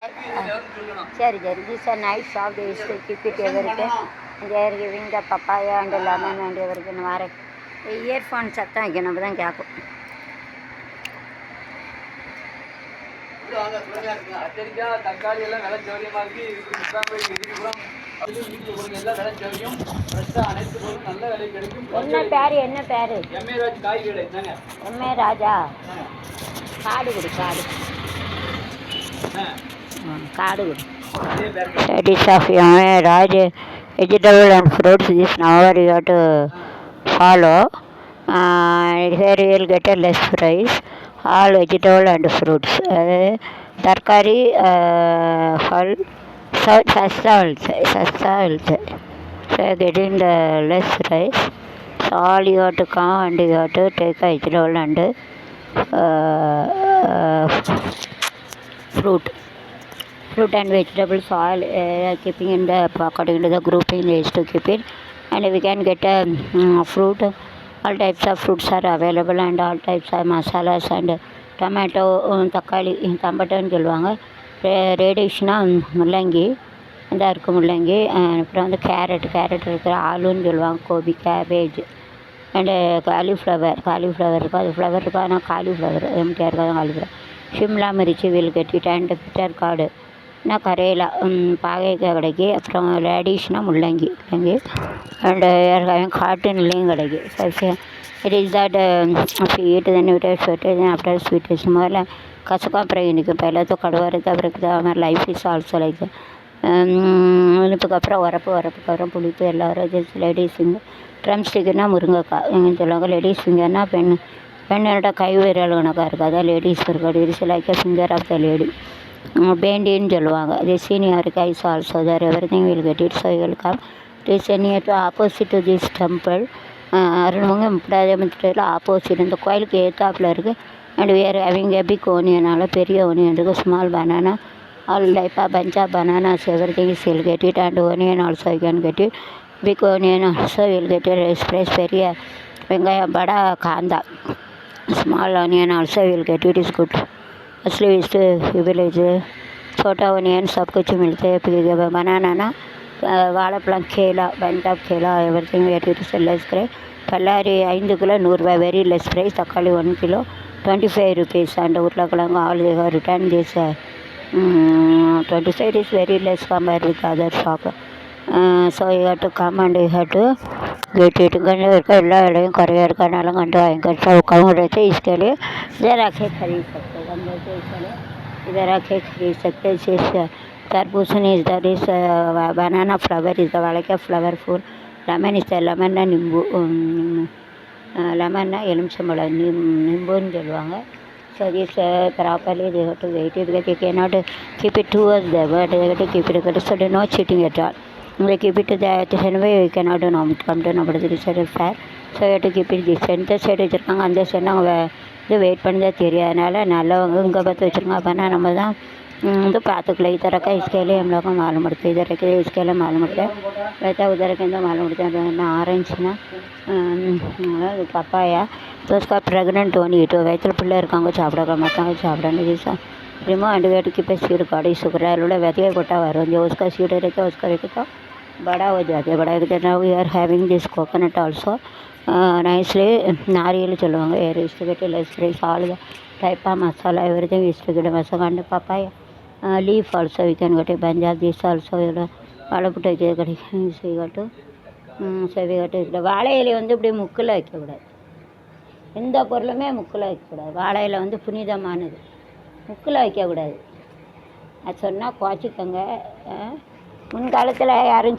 Sure. This is a nice shop. They used to keep it everything. And they are giving the papaya and the lemon and everything. Earphones சத்தம் வைக்கணும் அப்போ தான் கேட்கும். கத்திரிக்காய் தக்காளி எல்லாம் விலை சௌரியமாக இருக்குது. அனைத்து பொருளும் நல்ல விலை கிடைக்கும். என்ன பேர் எம்ஏ ராஜ் காய் கடை தாங்க. எம்ஏ ராஜா காடு குடி Studies of M.A. Raj, vegetable and fruits. This number you have to follow. Here you will get a less price. All vegetable and fruits. Tarkari, fal, sasta will say. So getting the less price. So all you have to come and you have to take vegetable and fruit and vegetables all keeping in the according to the grouping they used to keep it, and we can get a fruit. All types of fruits are available and all types of masalas and tomato தக்காளி தம்பட்டன்னு சொல்லுவாங்க. ரேடிஷ்னா முள்ளங்கி இதாக இருக்குது முள்ளங்கி. அப்புறம் வந்து carrot இருக்கிற ஆலுன்னு சொல்லுவாங்க. கோபி கேபேஜ் அண்டு காலிஃப்ளவர் இருக்கும். அது ஃப்ளவர் இருக்கும் ஆனால் காலிஃப்ளவர் எம்டிஆர் இருக்காது காலிஃப்ளவர். ஷிம்லா மிர்ச்சி வில் கெட்டிட்டு அண்டு பிட்டர் கார்டு கரேலா பாகைக்காய் கிடைக்கி. அப்புறம் ரேடிஷ்னா முள்ளங்கி அண்டு காட்டன்லேயும் கிடைக்கி. It is that sweet then sweet then after sweet is முதல்ல கசக்கம் அப்புறம் இனிக்கும். இப்போ எல்லாத்துக்கும் கடுவாரத்து அப்புறம் அது மாதிரி லைஃப் இஸ் ஆல்சோ லைக் இனிப்புக்கு அப்புறம் உரப்புக்கு அப்புறம் புளிப்பு எல்லோரும் ஜஸ்ட் லேடிஸ் ஃபிங்கர். ட்ரம் ஸ்டிக்குன்னா முருங்கைக்காய் எங்கன்னு சொல்லுவாங்க. லேடிஸ் ஃபிங்கர்னா பெண்ணோட கை விரல் கணக்காக இருக்குது. அதான் ladies finger. It's like a finger of the lady. பேண்டின்னு சொல்லுவாங்க. The senior guys also there everything will get it. So will come it's near to opposite to this temple. அருள்வங்க முப்படாதேமத்தில் ஆப்போசிட் இந்த கோயிலுக்கு ஏத்தாப்பில் இருக்குது. அண்ட் வேறு ஹேவிங் எ பிக் ஓனியனால் பெரிய onion இருக்குது. Small banana all life of punch of bananas everything is will get it. And onion also you can get it. Big onion also will get it. Express பெரிய வெங்காயம் படா Kantha small onion also will get it is good. Actually is the village छोटा onion सब कुछ मिलते हैं. फिर banana ना वालापழம் kela bunch of kela everything we get it is less price. Bellary 5 kilo 100 ரூபாய் வெரி லெஸ் ப்ரைஸ். தக்காளி 1 கிலோ 25 rupees. அண்ட் உருளைக்கிழங்கு all they have written this 25 is very less compared with other shop. So you have to come and you have to get it. गंजा करके எல்லா இடையும் குறையா இருக்கனால கண்டு வாங்கிட்டு कम रहते इसके लिए इधर आके खरीद सकते. गंजा से इसलिए इधर आके खरीद सकते. जैसे tarbooz is that is banana flower is the वाले flower phool. Lemon is the lemon nimbu lemon எலுமிச்சம்பழம் நிம்புன்னு சொல்லுவாங்க. So this properly they have to wait it because they cannot keep it towards the but they have to keep it so they no cheating at all. They keep it to the same way we cannot do come to nobody this side is fair. So you have to keep it this center side வச்சுருக்காங்க. அந்த side அவங்க இது wait பண்ணதே தெரியாதனால நல்லவங்க இங்கே பார்த்து வச்சுருக்காங்க. அப்போனா நம்ம தான் तो पातुकले इधर का इसके लिए हम लोग को मालूम पड़ता है. इधर के इसके लिए मालूम पड़ता है. वैसा उधर के अंदर मालूम पड़ता है ना ऑरेंज ना पपाया. तो उसका प्रेग्नेंट होनी तो वैसे पिल्ले இருக்காங்க சாப்பிட மாட்டாங்க சாப்பிடने जैसा रिमो एंडवेट की पे सीड काड़ी सुकरा लोड़ा वैसे कोटा वारों जो उसका सीड रहता है उसका रहता तो बड़ा हो जाता है. बड़ा कहते हैं we are having this coconut also nicely नारियल चलवांगे here is to get less price all the type of masala everything is to get masala and papaya leaf also we can get a banjal this also வாழைப்பூட்டை கிடைக்கும். செய்கட்டு செவிகட்டு இல்லை. வாழை இலை வந்து இப்படி முக்கில் வைக்கக்கூடாது. எந்த பொருளுமே முக்கில் வைக்கக்கூடாது. வாழை இலை வந்து புனிதமானது. முக்கில் வைக்கக்கூடாது. அது சொன்னால் குவாச்சிக்கோங்க. முன்காலத்தில் யாரும்